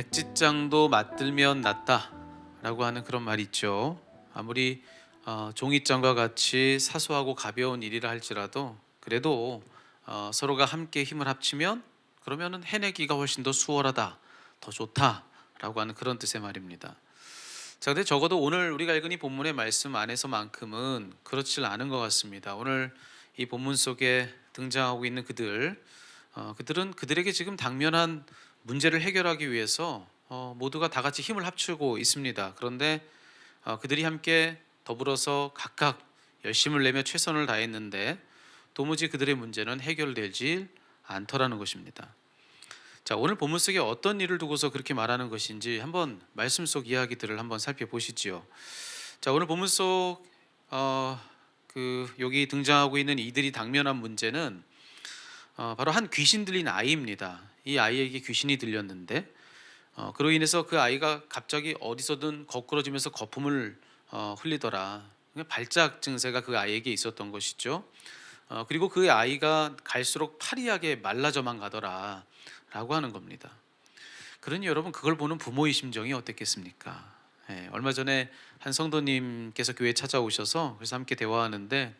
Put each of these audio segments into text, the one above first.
백지장도 맞들면 낫다라고 하는 그런 말이 있죠. 아무리 종이장과 같이 사소하고 가벼운 일이라 할지라도 그래도 서로가 함께 힘을 합치면 그러면은 해내기가 훨씬 더 수월하다, 더 좋다라고 하는 그런 뜻의 말입니다. 자, 근데 적어도 오늘 우리가 읽은 이 본문의 말씀 안에서만큼은 그렇지 않은 것 같습니다. 오늘 이 본문 속에 등장하고 있는 그들은 그들에게 지금 당면한 문제를 해결하기 위해서 모두가 다 같이 힘을 합치고 있습니다. 그런데 그들이 함께 더불어서 각각 열심을 내며 최선을 다했는데 도무지 그들의 문제는 해결되지 않더라는 것입니다. 자, 오늘 본문 속에 어떤 일을 두고서 그렇게 말하는 것인지 한번 말씀 속 이야기들을 한번 살펴보시지요. 자, 오늘 본문 속 여기 등장하고 있는 이들이 당면한 문제는 바로 한 귀신 들린 아이입니다. 이 아이에게 귀신이 들렸는데 그로 인해서 그 아이가 갑자기 어디서든 거꾸러지면서 거품을 흘리더라. 발작 증세가 그 아이에게 있었던 것이죠. 그리고 그 아이가 갈수록 파리하게 말라져만 가더라 라고 하는 겁니다. 그러니 여러분, 그걸 보는 부모의 심정이 어땠겠습니까? 얼마 전에 한 성도님께서 교회에 찾아오셔서 그래서 함께 대화하는데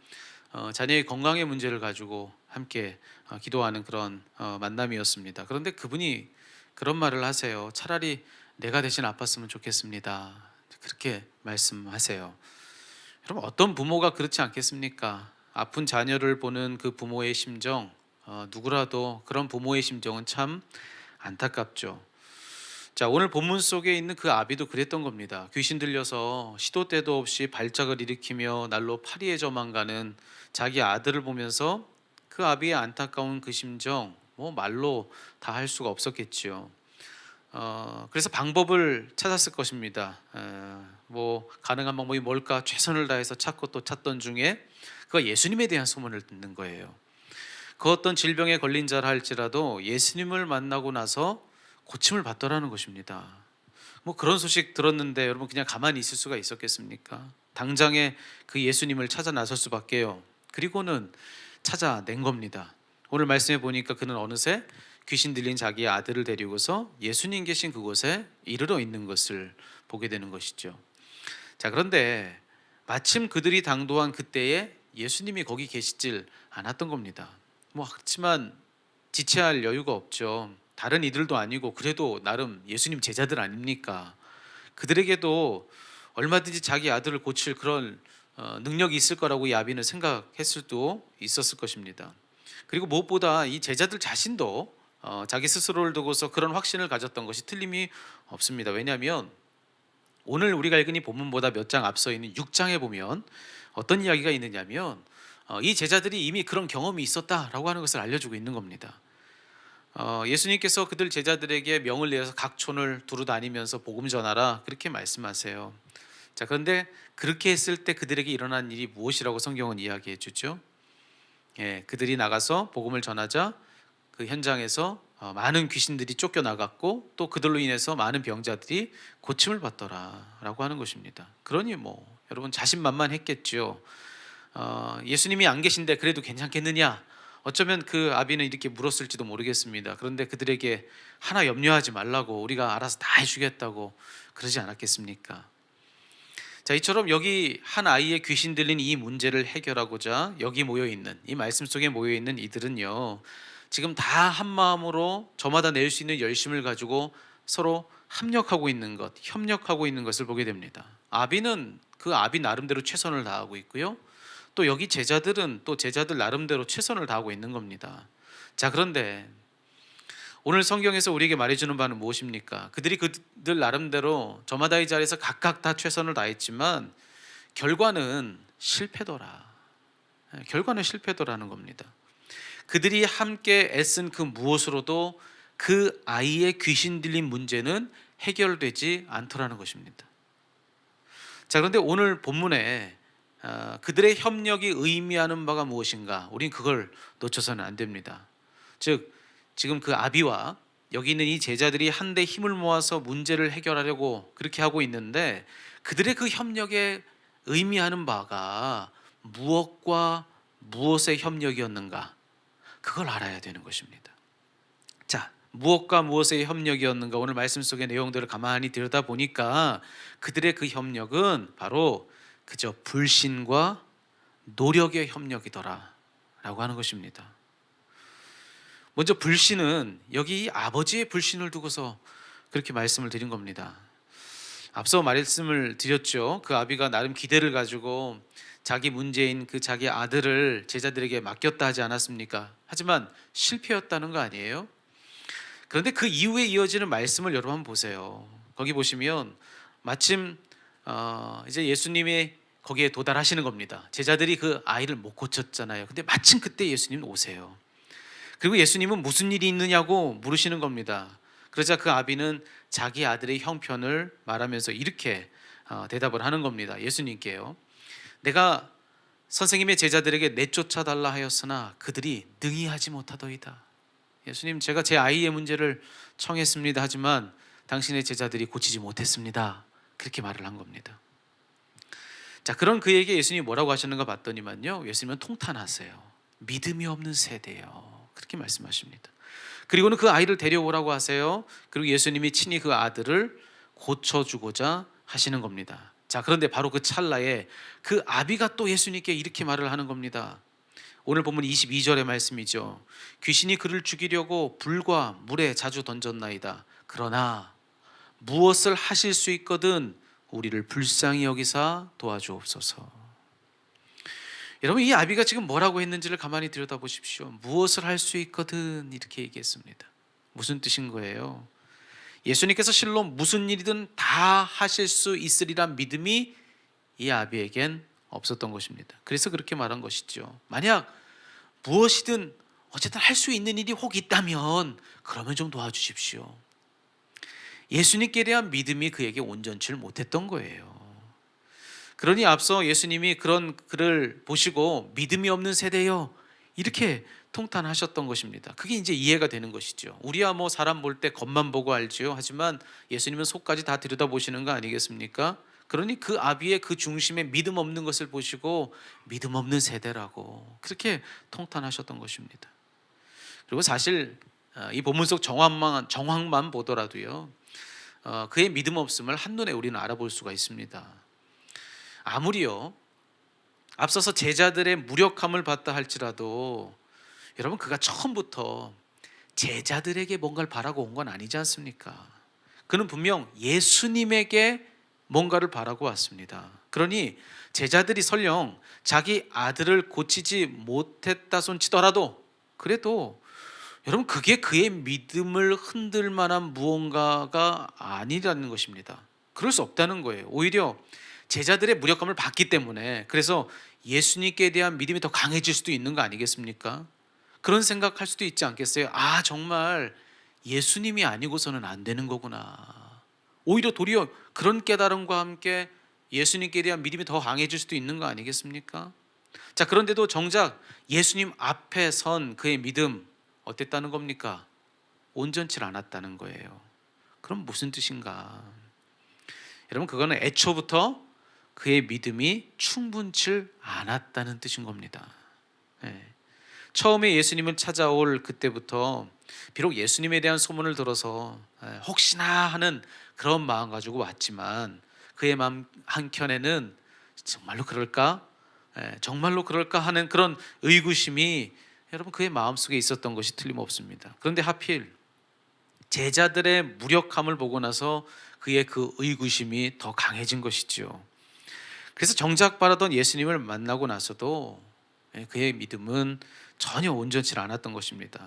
자녀의 건강의 문제를 가지고 함께 기도하는 그런 만남이었습니다. 그런데 그분이 그런 말을 하세요. 차라리 내가 대신 아팠으면 좋겠습니다. 그렇게 말씀하세요. 여러분, 어떤 부모가 그렇지 않겠습니까? 아픈 자녀를 보는 그 부모의 심정, 누구라도 그런 부모의 심정은 참 안타깝죠. 자, 오늘 본문 속에 있는 그 아비도 그랬던 겁니다. 귀신 들려서 시도 때도 없이 발작을 일으키며 날로 파리해져만 가는 자기 아들을 보면서 그 아비의 안타까운 그 심정, 말로 다 할 수가 없었겠지요. 그래서 방법을 찾았을 것입니다. 가능한 방법이 뭘까 최선을 다해서 찾고 또 찾던 중에 그가 예수님에 대한 소문을 듣는 거예요. 그 어떤 질병에 걸린 자라 할지라도 예수님을 만나고 나서 고침을 받더라는 것입니다. 그런 소식 들었는데 여러분 그냥 가만히 있을 수가 있었겠습니까? 당장에 그 예수님을 찾아 나설 수밖에요. 그리고는 찾아낸 겁니다. 오늘 말씀해 보니까 그는 어느새 귀신 들린 자기의 아들을 데리고서 예수님 계신 그곳에 이르러 있는 것을 보게 되는 것이죠. 자, 그런데 마침 그들이 당도한 그때에 예수님이 거기 계시질 않았던 겁니다. 그렇지만 지체할 여유가 없죠. 다른 이들도 아니고 그래도 나름 예수님 제자들 아닙니까? 그들에게도 얼마든지 자기 아들을 고칠 그런 능력이 있을 거라고 이 아비는 생각했을 수도 있었을 것입니다. 그리고 무엇보다 이 제자들 자신도 자기 스스로를 두고서 그런 확신을 가졌던 것이 틀림이 없습니다. 왜냐하면 오늘 우리가 읽은 이 본문보다 몇 장 앞서 있는 6장에 보면 어떤 이야기가 있느냐면 이 제자들이 이미 그런 경험이 있었다라고 하는 것을 알려주고 있는 겁니다. 예수님께서 그들 제자들에게 명을 내어서 각 촌을 두루 다니면서 복음 전하라 그렇게 말씀하세요. 자, 그런데 그렇게 했을 때 그들에게 일어난 일이 무엇이라고 성경은 이야기해 주죠. 그들이 나가서 복음을 전하자 그 현장에서 많은 귀신들이 쫓겨나갔고 또 그들로 인해서 많은 병자들이 고침을 받더라라고 하는 것입니다. 그러니 여러분 자신만만했겠죠. 예수님이 안 계신데 그래도 괜찮겠느냐? 어쩌면 그 아비는 이렇게 물었을지도 모르겠습니다. 그런데 그들에게 하나 염려하지 말라고, 우리가 알아서 다 해주겠다고 그러지 않았겠습니까? 자, 이처럼 여기 한 아이의 귀신 들린 이 문제를 해결하고자 여기 모여있는, 이 말씀 속에 모여있는 이들은요, 지금 다 한 마음으로 저마다 낼 수 있는 열심을 가지고 서로 협력하고 있는 것을 보게 됩니다. 아비는 그 아비 나름대로 최선을 다하고 있고요, 또 여기 제자들은 또 제자들 나름대로 최선을 다하고 있는 겁니다. 자, 그런데 오늘 성경에서 우리에게 말해주는 바는 무엇입니까? 그들이 그들 나름대로 저마다 이 자리에서 각각 다 최선을 다했지만 결과는 실패더라. 결과는 실패더라는 겁니다. 그들이 함께 애쓴 그 무엇으로도 그 아이의 귀신 들린 문제는 해결되지 않더라는 것입니다. 자, 그런데 오늘 본문에 그들의 협력이 의미하는 바가 무엇인가? 우린 그걸 놓쳐서는 안 됩니다. 즉 지금 그 아비와 여기 있는 이 제자들이 한데 힘을 모아서 문제를 해결하려고 그렇게 하고 있는데 그들의 그 협력에 의미하는 바가 무엇과 무엇의 협력이었는가? 그걸 알아야 되는 것입니다. 자, 무엇과 무엇의 협력이었는가, 오늘 말씀 속의 내용들을 가만히 들여다보니까 그들의 그 협력은 바로 그저 불신과 노력의 협력이더라 라고 하는 것입니다. 먼저 불신은 여기 아버지의 불신을 두고서 그렇게 말씀을 드린 겁니다. 앞서 말씀을 드렸죠. 그 아비가 나름 기대를 가지고 자기 문제인 그 자기 아들을 제자들에게 맡겼다 하지 않았습니까? 하지만 실패였다는 거 아니에요? 그런데 그 이후에 이어지는 말씀을 여러분 한번 보세요. 거기 보시면 마침 이제 예수님이 거기에 도달하시는 겁니다. 제자들이 그 아이를 못 고쳤잖아요. 근데 마침 그때 예수님 오세요. 그리고 예수님은 무슨 일이 있느냐고 물으시는 겁니다. 그러자 그 아비는 자기 아들의 형편을 말하면서 이렇게 대답을 하는 겁니다. 예수님께요. 내가 선생님의 제자들에게 내쫓아 달라 하였으나 그들이 능히 하지 못하더이다. 예수님, 제가 제 아이의 문제를 청했습니다. 하지만 당신의 제자들이 고치지 못했습니다. 그렇게 말을 한 겁니다. 자, 그런 그에게 예수님이 뭐라고 하셨는가 봤더니만요, 예수님은 통탄하세요. 믿음이 없는 세대요. 그렇게 말씀하십니다. 그리고는 그 아이를 데려오라고 하세요. 그리고 예수님이 친히 그 아들을 고쳐주고자 하시는 겁니다. 자, 그런데 바로 그 찰나에 그 아비가 또 예수님께 이렇게 말을 하는 겁니다. 오늘 본문 22절의 말씀이죠. 귀신이 그를 죽이려고 불과 물에 자주 던졌나이다. 그러나 무엇을 하실 수 있거든 우리를 불쌍히 여기사 도와주옵소서. 여러분, 이 아비가 지금 뭐라고 했는지를 가만히 들여다보십시오. 무엇을 할 수 있거든 이렇게 얘기했습니다. 무슨 뜻인 거예요? 예수님께서 실로 무슨 일이든 다 하실 수 있으리란 믿음이 이 아비에겐 없었던 것입니다. 그래서 그렇게 말한 것이죠. 만약 무엇이든 어쨌든 할 수 있는 일이 혹 있다면 그러면 좀 도와주십시오. 예수님께 대한 믿음이 그에게 온전치를 못했던 거예요. 그러니 앞서 예수님이 그런 그를 보시고 믿음이 없는 세대요 이렇게 통탄하셨던 것입니다. 그게 이제 이해가 되는 것이죠. 우리야 뭐 사람 볼 때 겉만 보고 알지요. 하지만 예수님은 속까지 다 들여다보시는 거 아니겠습니까? 그러니 그 아비의 그 중심에 믿음 없는 것을 보시고 믿음 없는 세대라고 그렇게 통탄하셨던 것입니다. 그리고 사실 이 본문 속 정황만 보더라도요, 그의 믿음 없음을 한눈에 우리는 알아볼 수가 있습니다. 아무리요 앞서서 제자들의 무력함을 봤다 할지라도 여러분, 그가 처음부터 제자들에게 뭔가를 바라고 온 건 아니지 않습니까? 그는 분명 예수님에게 뭔가를 바라고 왔습니다. 그러니 제자들이 설령 자기 아들을 고치지 못했다 손치더라도 그래도 여러분, 그게 그의 믿음을 흔들 만한 무언가가 아니라는 것입니다. 그럴 수 없다는 거예요. 오히려 제자들의 무력감을 봤기 때문에 그래서 예수님께 대한 믿음이 더 강해질 수도 있는 거 아니겠습니까? 그런 생각할 수도 있지 않겠어요? 아, 정말 예수님이 아니고서는 안 되는 거구나. 오히려 도리어 그런 깨달음과 함께 예수님께 대한 믿음이 더 강해질 수도 있는 거 아니겠습니까? 자, 그런데도 정작 예수님 앞에 선 그의 믿음 어땠다는 겁니까? 온전치 않았다는 거예요. 그럼 무슨 뜻인가? 여러분, 그거는 애초부터 그의 믿음이 충분치 않았다는 뜻인 겁니다. 처음에 예수님을 찾아올 그때부터 비록 예수님에 대한 소문을 들어서 혹시나 하는 그런 마음 가지고 왔지만 그의 마음 한켠에는 정말로 그럴까? 정말로 그럴까 하는 그런 의구심이 여러분 그의 마음속에 있었던 것이 틀림없습니다. 그런데 하필 제자들의 무력함을 보고 나서 그의 그 의구심이 더 강해진 것이죠. 그래서 정작 바라던 예수님을 만나고 나서도 그의 믿음은 전혀 온전치 않았던 것입니다.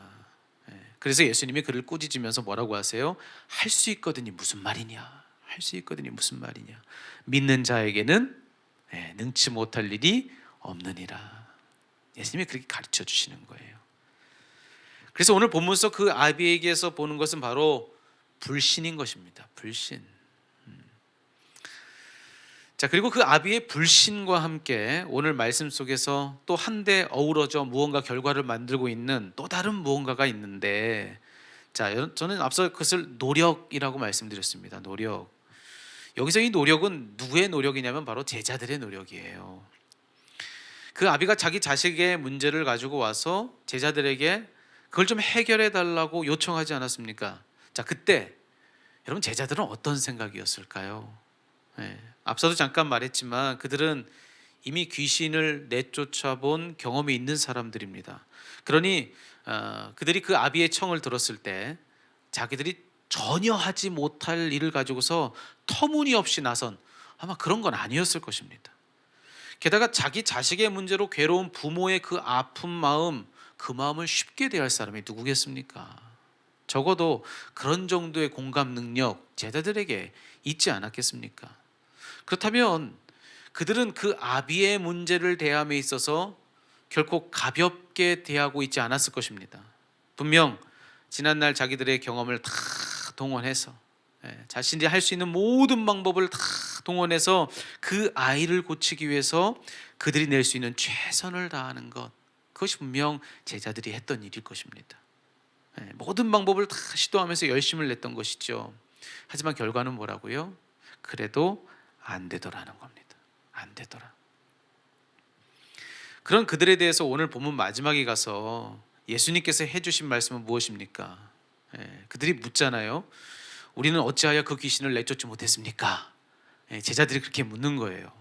그래서 예수님이 그를 꾸짖으면서 뭐라고 하세요? 할 수 있거든이 무슨 말이냐? 할 수 있거든이 무슨 말이냐? 믿는 자에게는 능치 못할 일이 없느니라. 예수님이 그렇게 가르쳐 주시는 거예요. 그래서 오늘 본문 속 그 아비에게서 보는 것은 바로 불신인 것입니다. 불신. 자, 그리고 그 아비의 불신과 함께 오늘 말씀 속에서 또 한데 어우러져 무언가 결과를 만들고 있는 또 다른 무언가가 있는데, 자, 저는 앞서 그것을 노력이라고 말씀드렸습니다. 노력. 여기서 이 노력은 누구의 노력이냐면 바로 제자들의 노력이에요. 그 아비가 자기 자식의 문제를 가지고 와서 제자들에게 그걸 좀 해결해 달라고 요청하지 않았습니까? 자, 그때 여러분 제자들은 어떤 생각이었을까요? 예, 앞서도 잠깐 말했지만 그들은 이미 귀신을 내쫓아 본 경험이 있는 사람들입니다. 그러니 그들이 그 아비의 청을 들었을 때 자기들이 전혀 하지 못할 일을 가지고서 터무니없이 나선 아마 그런 건 아니었을 것입니다. 게다가 자기 자식의 문제로 괴로운 부모의 그 아픈 마음, 그 마음을 쉽게 대할 사람이 누구겠습니까? 적어도 그런 정도의 공감 능력 제자들에게 있지 않았겠습니까? 그렇다면 그들은 그 아비의 문제를 대함에 있어서 결코 가볍게 대하고 있지 않았을 것입니다. 분명 지난날 자기들의 경험을 다 동원해서 자신이 할 수 있는 모든 방법을 다 동원해서 그 아이를 고치기 위해서 그들이 낼 수 있는 최선을 다하는 것, 그것이 분명 제자들이 했던 일일 것입니다. 모든 방법을 다 시도하면서 열심을 냈던 것이죠. 하지만 결과는 뭐라고요? 그래도 안 되더라는 겁니다. 안 되더라. 그런 그들에 대해서 오늘 본문 마지막에 가서 예수님께서 해주신 말씀은 무엇입니까? 그들이 묻잖아요. 우리는 어찌하여 그 귀신을 내쫓지 못했습니까? 제자들이 그렇게 묻는 거예요.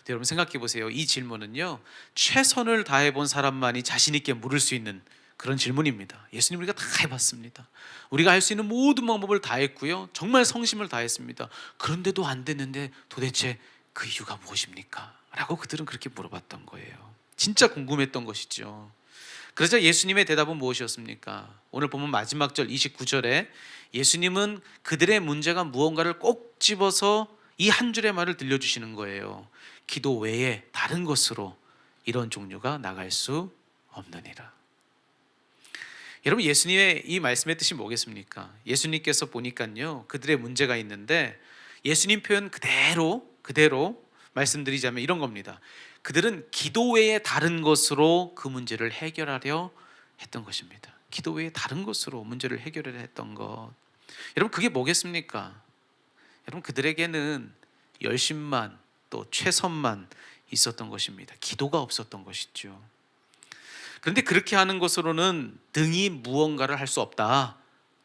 여러분 생각해 보세요. 이 질문은요, 최선을 다해 본 사람만이 자신 있게 물을 수 있는 그런 질문입니다. 예수님, 우리가 다 해봤습니다. 우리가 할 수 있는 모든 방법을 다 했고요, 정말 성심을 다했습니다. 그런데도 안 됐는데 도대체 그 이유가 무엇입니까? 라고 그들은 그렇게 물어봤던 거예요. 진짜 궁금했던 것이죠. 그러자 예수님의 대답은 무엇이었습니까? 오늘 보면 마지막 절 29절에 예수님은 그들의 문제가 무언가를 꼭 집어서 이 한 줄의 말을 들려주시는 거예요. 기도 외에 다른 것으로 이런 종류가 나갈 수 없느니라. 여러분, 예수님의 이 말씀의 뜻이 뭐겠습니까? 예수님께서 보니까요, 그들의 문제가 있는데 예수님 표현 그대로 말씀드리자면 이런 겁니다. 그들은 기도 외에 다른 것으로 그 문제를 해결하려 했던 것입니다. 기도 외에 다른 것으로 문제를 해결하려 했던 것. 여러분, 그게 뭐겠습니까? 여러분, 그들에게는 열심만 또 최선만 있었던 것입니다. 기도가 없었던 것이죠. 그런데 그렇게 하는 것으로는 등이 무언가를 할 수 없다.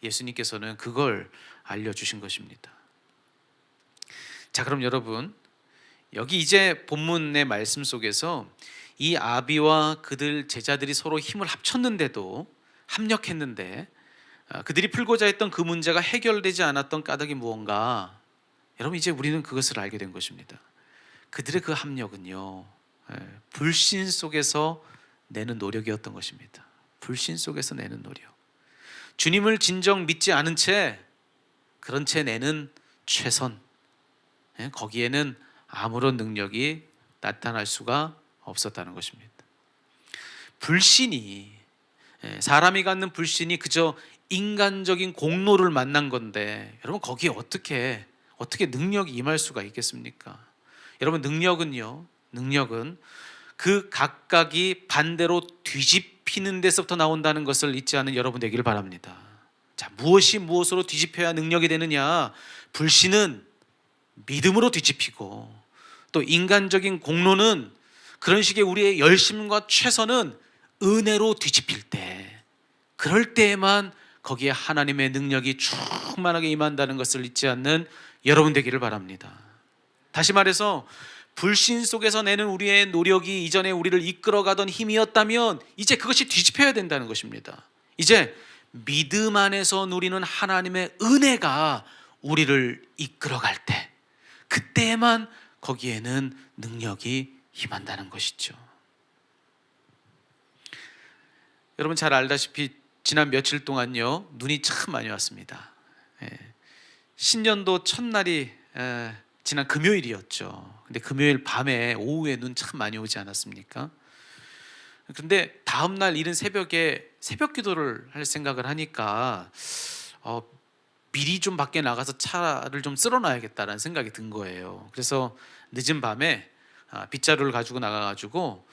예수님께서는 그걸 알려주신 것입니다. 자, 그럼 여러분, 여기 이제 본문의 말씀 속에서 이 아비와 그들 제자들이 서로 힘을 합쳤는데도, 합력했는데 그들이 풀고자 했던 그 문제가 해결되지 않았던 까닭이 무언가, 여러분 이제 우리는 그것을 알게 된 것입니다. 그들의 그 합력은요, 불신 속에서 내는 노력이었던 것입니다. 불신 속에서 내는 노력. 주님을 진정 믿지 않은 채, 그런 채 내는 최선, 거기에는 아무런 능력이 나타날 수가 없었다는 것입니다. 불신이, 사람이 갖는 불신이 그저 인간적인 공로를 만난 건데, 여러분 거기에 어떻게 능력이 임할 수가 있겠습니까? 여러분, 능력은 그 각각이 반대로 뒤집히는 데서부터 나온다는 것을 잊지 않은 여러분 되기를 바랍니다. 자, 무엇이 무엇으로 뒤집혀야 능력이 되느냐? 불신은 믿음으로 뒤집히고, 또 인간적인 공로는, 그런 식의 우리의 열심과 최선은 은혜로 뒤집힐 때, 그럴 때에만 거기에 하나님의 능력이 충만하게 임한다는 것을 잊지 않는 여러분 되기를 바랍니다. 다시 말해서 불신 속에서 내는 우리의 노력이 이전에 우리를 이끌어가던 힘이었다면 이제 그것이 뒤집혀야 된다는 것입니다. 이제 믿음 안에서 누리는 하나님의 은혜가 우리를 이끌어갈 때, 그때에만 거기에는 능력이 임한다는 것이죠. 여러분 잘 알다시피 지난 며칠 동안요, 눈이 참 많이 왔습니다. 신년도 첫날이 지난 금요일이었죠. 근데 금요일 밤에 오후에 눈 참 많이 오지 않았습니까? 그런데 다음 날 이른 새벽에 새벽 기도를 할 생각을 하니까 미리 좀 밖에 나가서 차를 좀 쓸어놔야겠다라는 생각이 든 거예요. 그래서 늦은 밤에 빗자루를 가지고 나가가지고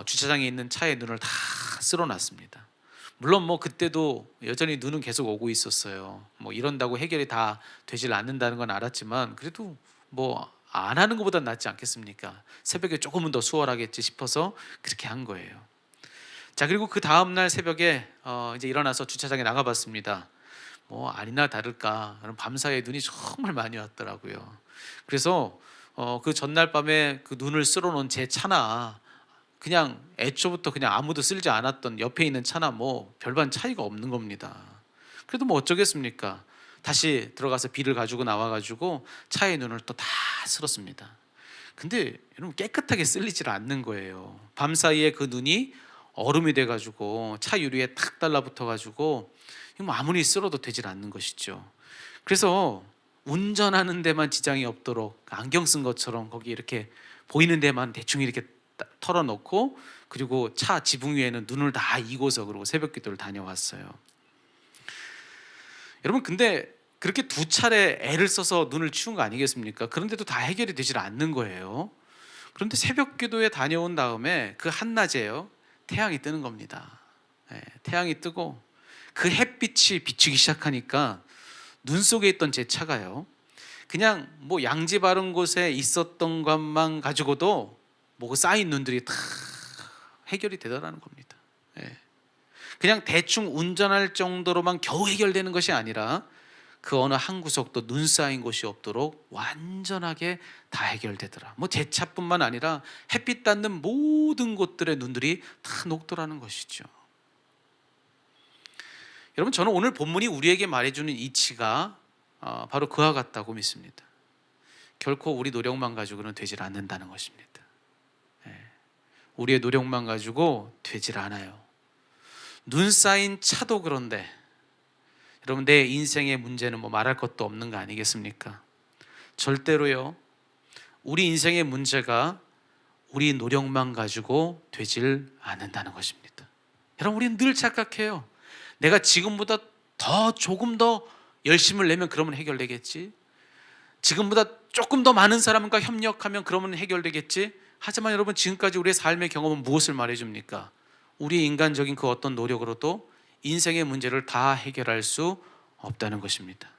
주차장에 있는 차에 눈을 다 쓸어놨습니다. 물론 그때도 여전히 눈은 계속 오고 있었어요. 이런다고 해결이 다 되질 않는다는 건 알았지만, 그래도 안 하는 것보다 낫지 않겠습니까? 새벽에 조금은 더 수월하겠지 싶어서 그렇게 한 거예요. 자, 그리고 그 다음 날 새벽에 이제 일어나서 주차장에 나가봤습니다. 뭐 아니나 다를까 밤사이에 눈이 정말 많이 왔더라고요. 그래서 그 전날 밤에 그 눈을 쓸어놓은 제 차나 그냥 애초부터 그냥 아무도 쓸지 않았던 옆에 있는 차나 뭐 별반 차이가 없는 겁니다. 그래도 뭐 어쩌겠습니까? 다시 들어가서 비를 가지고 나와가지고 차의 눈을 또 다 쓸었습니다. 근데 여러분 깨끗하게 쓸리질 않는 거예요. 밤사이에 그 눈이 얼음이 돼가지고 차 유리에 탁 달라붙어가지고 뭐 아무리 쓸어도 되질 않는 것이죠. 그래서 운전하는 데만 지장이 없도록 안경 쓴 것처럼 거기 이렇게 보이는 데만 대충 이렇게 털어놓고, 그리고 차 지붕 위에는 눈을 다 이고서 그러고 새벽기도를 다녀왔어요. 여러분 근데 그렇게 두 차례 애를 써서 눈을 치운 거 아니겠습니까? 그런데도 다 해결이 되질 않는 거예요. 그런데 새벽기도에 다녀온 다음에 그 한낮에요, 태양이 뜨는 겁니다. 태양이 뜨고 그 햇빛이 비추기 시작하니까 눈 속에 있던 제 차가요, 그냥 뭐 양지 바른 곳에 있었던 것만 가지고도 뭐 쌓인 눈들이 다 해결이 되더라는 겁니다. 그냥 대충 운전할 정도로만 겨우 해결되는 것이 아니라 그 어느 한 구석도 눈 쌓인 곳이 없도록 완전하게 다 해결되더라. 뭐 제 차뿐만 아니라 햇빛 닿는 모든 곳들의 눈들이 다 녹더라는 것이죠. 여러분 저는 오늘 본문이 우리에게 말해주는 이치가 바로 그와 같다고 믿습니다. 결코 우리 노력만 가지고는 되질 않는다는 것입니다. 우리의 노력만 가지고 되질 않아요. 눈 쌓인 차도 그런데 여러분 내 인생의 문제는 뭐 말할 것도 없는 거 아니겠습니까? 절대로요, 우리 인생의 문제가 우리 노력만 가지고 되질 않는다는 것입니다. 여러분 우리는 늘 착각해요. 내가 지금보다 조금 더 열심을 내면 그러면 해결되겠지, 지금보다 조금 더 많은 사람과 협력하면 그러면 해결되겠지. 하지만 여러분 지금까지 우리의 삶의 경험은 무엇을 말해줍니까? 우리의 인간적인 그 어떤 노력으로도 인생의 문제를 다 해결할 수 없다는 것입니다.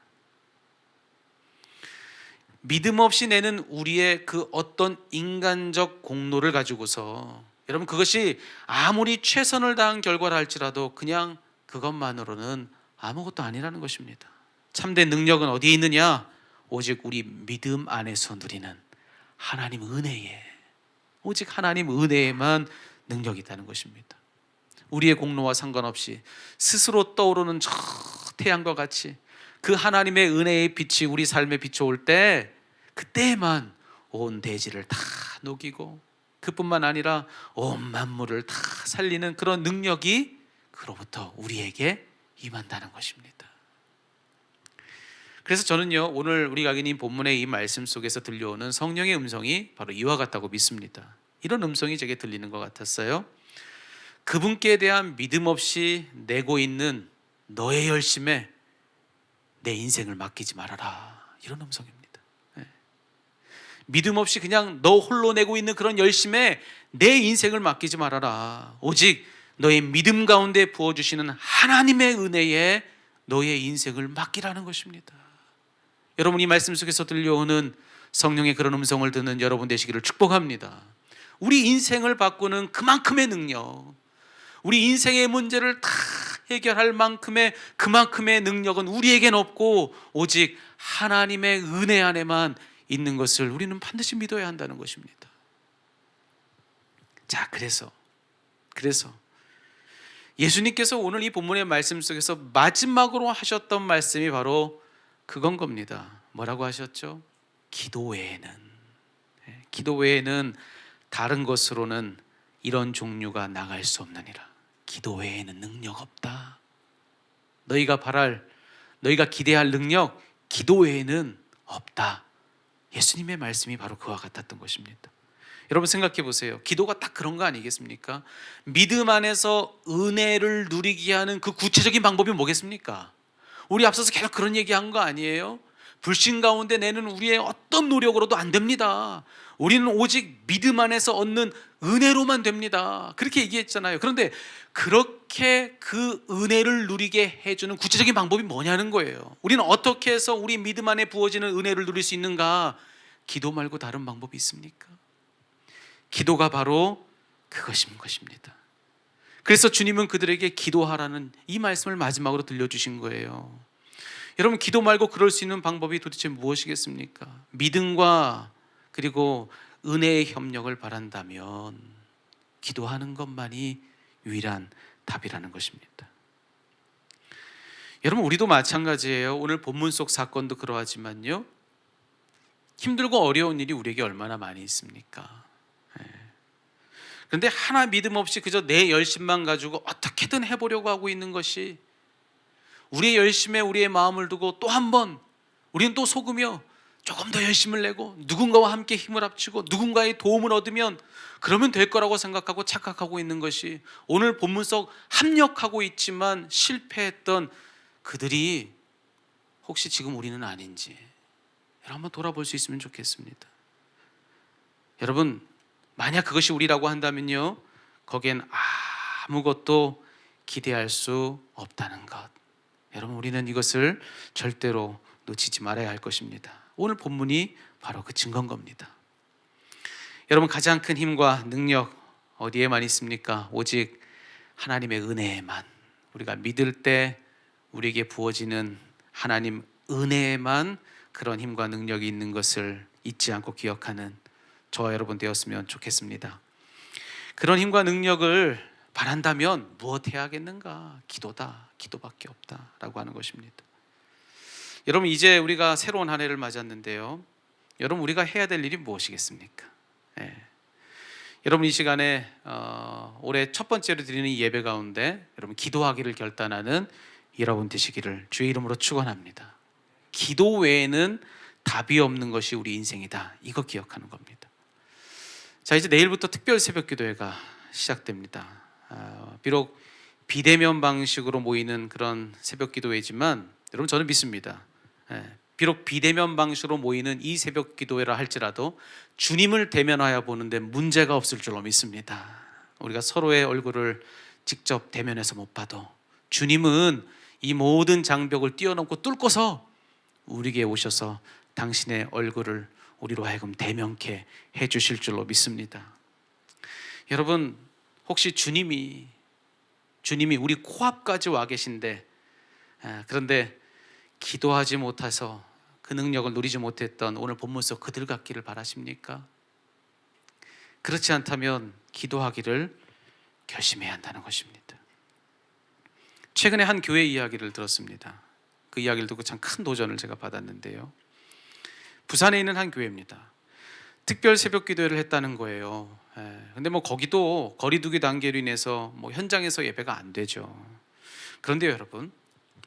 믿음 없이 내는 우리의 그 어떤 인간적 공로를 가지고서 여러분 그것이 아무리 최선을 다한 결과라 할지라도 그냥 그것만으로는 아무것도 아니라는 것입니다. 참된 능력은 어디에 있느냐? 오직 우리 믿음 안에서 누리는 하나님 은혜에, 오직 하나님 은혜에만 능력이 있다는 것입니다. 우리의 공로와 상관없이 스스로 떠오르는 저 태양과 같이 그 하나님의 은혜의 빛이 우리 삶에 비춰올 때 그때만 온 대지를 다 녹이고 그뿐만 아니라 온 만물을 다 살리는 그런 능력이 그로부터 우리에게 임한다는 것입니다. 그래서 저는요 오늘 우리 각인인 본문의 이 말씀 속에서 들려오는 성령의 음성이 바로 이와 같다고 믿습니다. 이런 음성이 제게 들리는 것 같았어요. 그분께 대한 믿음 없이 내고 있는 너의 열심에 내 인생을 맡기지 말아라, 이런 음성입니다. 믿음 없이 그냥 너 홀로 내고 있는 그런 열심에 내 인생을 맡기지 말아라. 오직 너의 믿음 가운데 부어주시는 하나님의 은혜에 너의 인생을 맡기라는 것입니다. 여러분 이 말씀 속에서 들려오는 성령의 그런 음성을 듣는 여러분 되시기를 축복합니다. 우리 인생을 바꾸는 그만큼의 능력, 우리 인생의 문제를 다 해결할 만큼의 그만큼의 능력은 우리에겐 없고 오직 하나님의 은혜 안에만 있는 것을 우리는 반드시 믿어야 한다는 것입니다. 자, 그래서 예수님께서 오늘 이 본문의 말씀 속에서 마지막으로 하셨던 말씀이 바로 그건 겁니다. 뭐라고 하셨죠? 기도 외에는 다른 것으로는 이런 종류가 나갈 수 없느니라. 기도 외에는 능력 없다. 너희가 기대할 능력, 기도 외에는 없다. 예수님의 말씀이 바로 그와 같았던 것입니다. 여러분 생각해 보세요. 기도가 딱 그런 거 아니겠습니까? 믿음 안에서 은혜를 누리게 하는 그 구체적인 방법이 뭐겠습니까? 우리 앞서서 계속 그런 얘기한 거 아니에요? 불신 가운데 내는 우리의 어떤 노력으로도 안 됩니다. 우리는 오직 믿음 안에서 얻는 은혜로만 됩니다. 그렇게 얘기했잖아요. 그런데 그렇게 그 은혜를 누리게 해주는 구체적인 방법이 뭐냐는 거예요. 우리는 어떻게 해서 우리 믿음 안에 부어지는 은혜를 누릴 수 있는가? 기도 말고 다른 방법이 있습니까? 기도가 바로 그것인 것입니다. 그래서 주님은 그들에게 기도하라는 이 말씀을 마지막으로 들려주신 거예요. 여러분, 기도 말고 그럴 수 있는 방법이 도대체 무엇이겠습니까? 믿음과 그리고 은혜의 협력을 바란다면 기도하는 것만이 유일한 답이라는 것입니다. 여러분, 우리도 마찬가지예요. 오늘 본문 속 사건도 그러하지만요, 힘들고 어려운 일이 우리에게 얼마나 많이 있습니까? 그런데 하나 믿음 없이 그저 내 열심만 가지고 어떻게든 해보려고 하고 있는 것이, 우리의 열심에 우리의 마음을 두고 또 한 번 우리는 또 속으며 조금 더 열심을 내고 누군가와 함께 힘을 합치고 누군가의 도움을 얻으면 그러면 될 거라고 생각하고 착각하고 있는 것이, 오늘 본문 속 합력하고 있지만 실패했던 그들이 혹시 지금 우리는 아닌지 여러분 한번 돌아볼 수 있으면 좋겠습니다. 여러분, 만약 그것이 우리라고 한다면요, 거기엔 아무것도 기대할 수 없다는 것. 여러분, 우리는 이것을 절대로 놓치지 말아야 할 것입니다. 오늘 본문이 바로 그 증거인 겁니다. 여러분, 가장 큰 힘과 능력 어디에만 있습니까? 오직 하나님의 은혜에만, 우리가 믿을 때 우리에게 부어지는 하나님 은혜에만 그런 힘과 능력이 있는 것을 잊지 않고 기억하는 저와 여러분 되었으면 좋겠습니다. 그런 힘과 능력을 바란다면 무엇 해야 하겠는가? 기도다. 기도밖에 없다라고 하는 것입니다. 여러분, 이제 우리가 새로운 한 해를 맞았는데요, 여러분, 우리가 해야 될 일이 무엇이겠습니까? 여러분, 이 시간에 올해 첫 번째로 드리는 이 예배 가운데 여러분 기도하기를 결단하는 여러분 되시기를 주의 이름으로 축원합니다. 기도 외에는 답이 없는 것이 우리 인생이다, 이거 기억하는 겁니다. 자, 이제 내일부터 특별 새벽 기도회가 시작됩니다. 비록 비대면 방식으로 모이는 그런 새벽 기도회지만 여러분, 저는 믿습니다. 비록 비대면 방식으로 모이는 이 새벽 기도회라 할지라도 주님을 대면하여 보는데 문제가 없을 줄로 믿습니다. 우리가 서로의 얼굴을 직접 대면해서 못 봐도 주님은 이 모든 장벽을 뛰어넘고 뚫고서 우리에게 오셔서 당신의 얼굴을 우리로 하여금 대면케 해주실 줄로 믿습니다. 여러분, 혹시 주님이 우리 코앞까지 와 계신데, 그런데 기도하지 못해서 그 능력을 누리지 못했던 오늘 본문 속 그들 같기를 바라십니까? 그렇지 않다면 기도하기를 결심해야 한다는 것입니다. 최근에 한 교회 이야기를 들었습니다. 그 이야기를 듣고 참 큰 도전을 제가 받았는데요, 부산에 있는 한 교회입니다. 특별 새벽 기도회를 했다는 거예요. 근데 뭐 거기도 거리두기 단계로 인해서 뭐 현장에서 예배가 안 되죠. 그런데 여러분,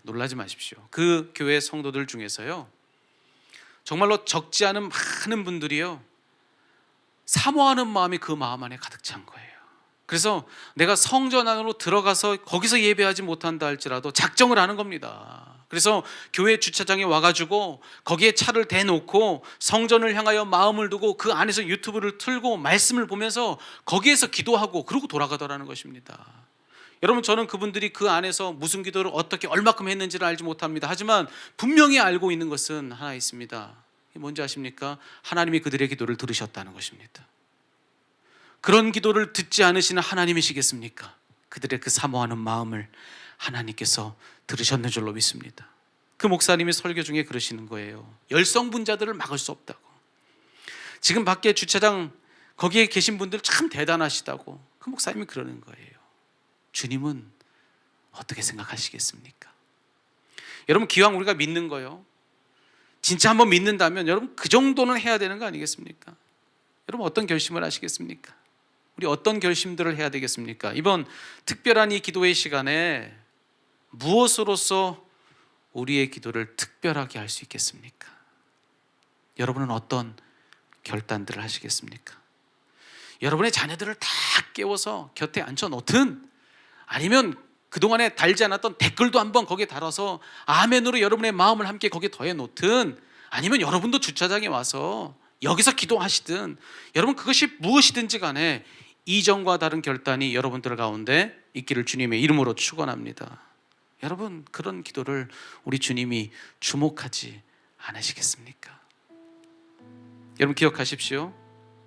놀라지 마십시오. 그 교회 성도들 중에서요, 정말로 적지 않은 많은 분들이요, 사모하는 마음이 그 마음 안에 가득 찬 거예요. 그래서 내가 성전 안으로 들어가서 거기서 예배하지 못한다 할지라도 작정을 하는 겁니다. 그래서 교회 주차장에 와가지고 거기에 차를 대놓고 성전을 향하여 마음을 두고 그 안에서 유튜브를 틀고 말씀을 보면서 거기에서 기도하고 그러고 돌아가더라는 것입니다. 여러분, 저는 그분들이 그 안에서 무슨 기도를 어떻게 얼마큼 했는지를 알지 못합니다. 하지만 분명히 알고 있는 것은 하나 있습니다. 뭔지 아십니까? 하나님이 그들의 기도를 들으셨다는 것입니다. 그런 기도를 듣지 않으시는 하나님이시겠습니까? 그들의 그 사모하는 마음을 하나님께서 들으셨는 줄로 믿습니다. 그 목사님이 설교 중에 그러시는 거예요. 열성분자들을 막을 수 없다고. 지금 밖에 주차장 거기에 계신 분들 참 대단하시다고 그 목사님이 그러는 거예요. 주님은 어떻게 생각하시겠습니까? 여러분, 기왕 우리가 믿는 거요, 진짜 한번 믿는다면 여러분 그 정도는 해야 되는 거 아니겠습니까? 여러분, 어떤 결심을 하시겠습니까? 우리 어떤 결심들을 해야 되겠습니까? 이번 특별한 이 기도의 시간에 무엇으로서 우리의 기도를 특별하게 할 수 있겠습니까? 여러분은 어떤 결단들을 하시겠습니까? 여러분의 자녀들을 다 깨워서 곁에 앉혀놓든, 아니면 그동안에 달지 않았던 댓글도 한번 거기에 달아서 아멘으로 여러분의 마음을 함께 거기에 더해 놓든, 아니면 여러분도 주차장에 와서 여기서 기도하시든, 여러분 그것이 무엇이든지 간에 이전과 다른 결단이 여러분들 가운데 있기를 주님의 이름으로 축원합니다. 여러분, 그런 기도를 우리 주님이 주목하지 않으시겠습니까? 여러분 기억하십시오.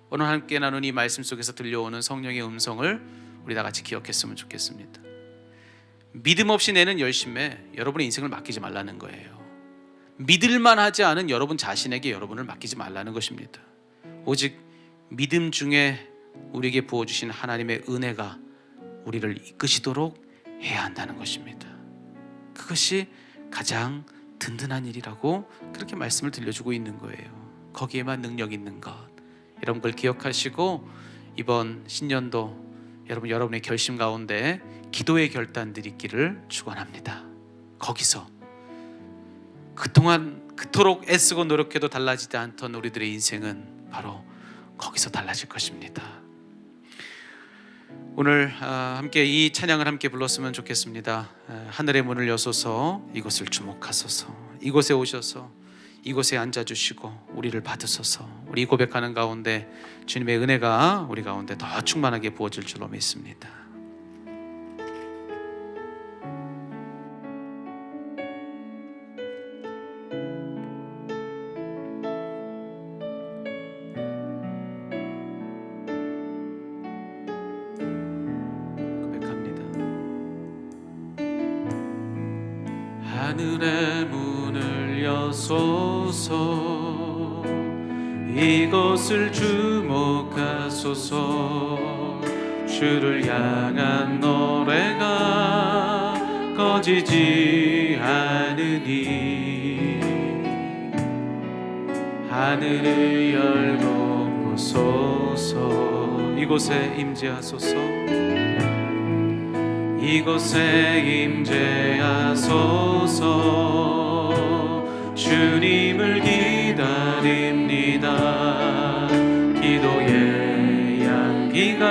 오늘 함께 나눈 이 말씀 속에서 들려오는 성령의 음성을 우리 다 같이 기억했으면 좋겠습니다. 믿음 없이 내는 열심에 여러분의 인생을 맡기지 말라는 거예요. 믿을만 하지 않은 여러분 자신에게 여러분을 맡기지 말라는 것입니다. 오직 믿음 중에 우리에게 부어주신 하나님의 은혜가 우리를 이끄시도록 해야 한다는 것입니다. 그것이 가장 든든한 일이라고 그렇게 말씀을 들려주고 있는 거예요. 거기에만 능력 있는 것, 여러분 그걸 기억하시고 이번 신년도 여러분의 결심 가운데 기도의 결단들이 있기를 축원합니다. 거기서 그동안 그토록 애쓰고 노력해도 달라지지 않던 우리들의 인생은 바로 거기서 달라질 것입니다. 오늘 함께 이 찬양을 함께 불렀으면 좋겠습니다. 하늘의 문을 여소서 이곳을 주목하소서, 이곳에 오셔서 이곳에 앉아주시고 우리를 받으소서. 우리 고백하는 가운데 주님의 은혜가 우리 가운데 더 충만하게 부어질 줄로 믿습니다. 하늘의 문을 여소서 이곳을 주목하소서. 주를 향한 노래가 꺼지지 않으니 하늘을 열고 보소서. 이곳에 임재하소서. 이곳에 임재하소서. 주님을 기다립니다. 기도의 향기가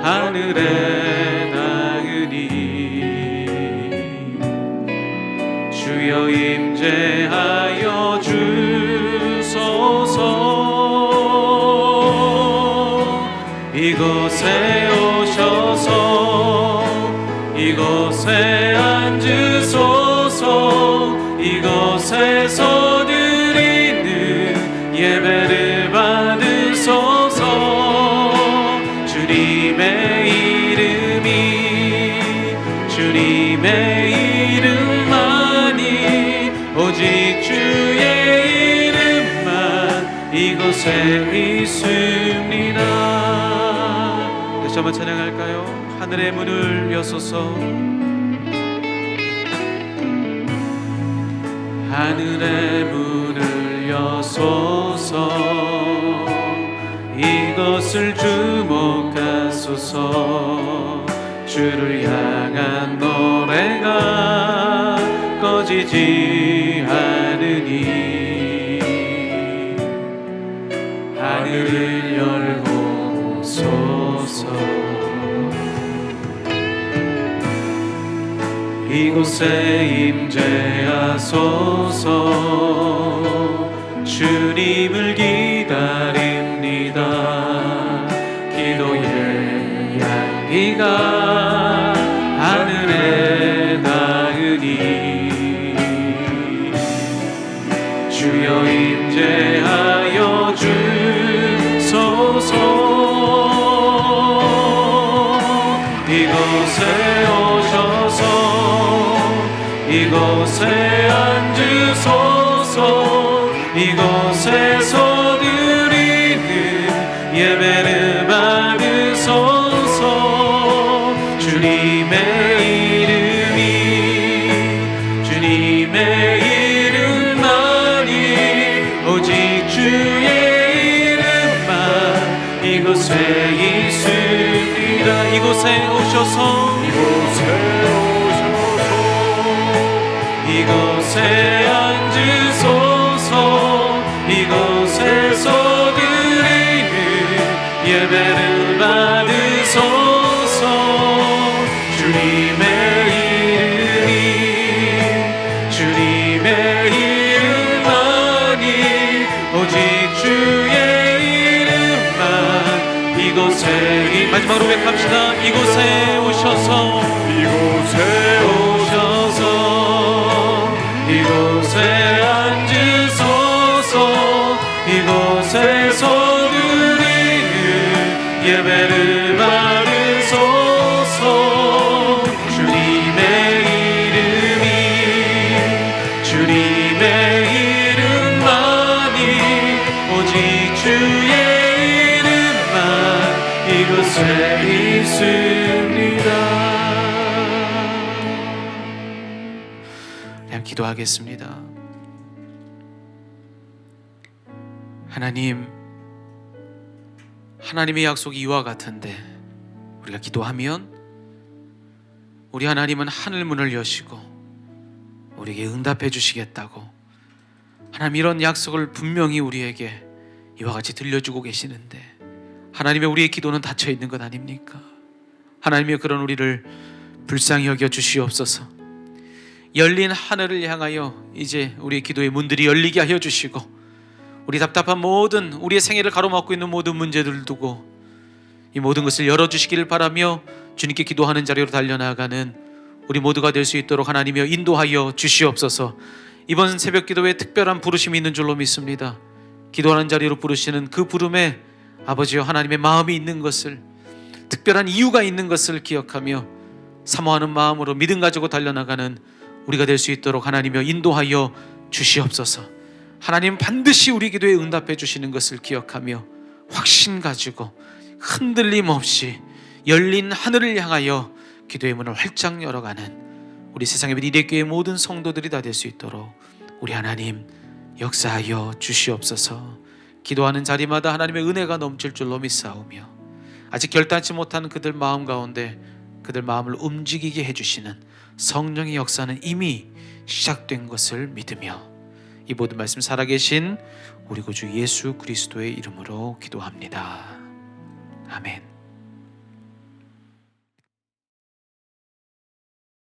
하늘에 닿으니 주여 임재하여 주소서. 이곳에 오셔서 이곳에 앉으소서. 이곳에서 드리는 예배를 받으소서. 주님의 이름만이 오직 주의 이름만 이곳에 있습니다. 다시 한번 찬양할까요? 하늘의 문을 여소서. 하늘의 문을 여소서. 이것을 주목하소서. 주를 향한 노래가 꺼지지 않으니 하늘을 열고 오소서. 이곳에 임재하소서. 주님을 기다립니다. 기도의 향기가 하늘에 닿으니 주여 임재하여 주소서. 이곳에 오셔서 이곳에 앉으소서. 이곳에서 드리는 예배를 받으소서. 주님의 이름만이 오직 주의 이름만 이곳에 있습니다. 이곳에 오셔서 이곳에 앉으소서. 이곳에서 드리는 예배를 받으소서. 주님의 이름만이 오직 주의 이름만 이곳에 마지막으로 고백합시다. 이곳에 오셔서 이곳에 앉으소서. 이곳에서 드리는 예배를 받으소서. 곳에 있습니다. 그냥 기도하겠습니다. 하나님, 하나님의 약속이 이와 같은데 우리가 기도하면 우리 하나님은 하늘문을 여시고 우리에게 응답해 주시겠다고, 하나님 이런 약속을 분명히 우리에게 이와 같이 들려주고 계시는데 하나님의 우리의 기도는 닫혀 있는 것 아닙니까? 하나님의 그런 우리를 불쌍히 여겨 주시옵소서. 열린 하늘을 향하여 이제 우리의 기도의 문들이 열리게 하여 주시고, 우리 답답한 모든 우리의 생애를 가로막고 있는 모든 문제들을 두고 이 모든 것을 열어주시기를 바라며 주님께 기도하는 자리로 달려나가는 우리 모두가 될 수 있도록 하나님이여 인도하여 주시옵소서. 이번 새벽 기도에 특별한 부르심이 있는 줄로 믿습니다. 기도하는 자리로 부르시는 그 부름에 아버지여 하나님의 마음이 있는 것을, 특별한 이유가 있는 것을 기억하며 사모하는 마음으로 믿음 가지고 달려나가는 우리가 될 수 있도록 하나님이여 인도하여 주시옵소서. 하나님 반드시 우리 기도에 응답해 주시는 것을 기억하며 확신 가지고 흔들림 없이 열린 하늘을 향하여 기도의 문을 활짝 열어가는 우리 세상의 미래교회 모든 성도들이 다 될 수 있도록 우리 하나님 역사하여 주시옵소서. 기도하는 자리마다 하나님의 은혜가 넘칠 줄로 믿사오며 아직 결단치 못한 그들 마음 가운데 그들 마음을 움직이게 해주시는 성령의 역사는 이미 시작된 것을 믿으며 이 모든 말씀 살아계신 우리 구주 예수 그리스도의 이름으로 기도합니다. 아멘.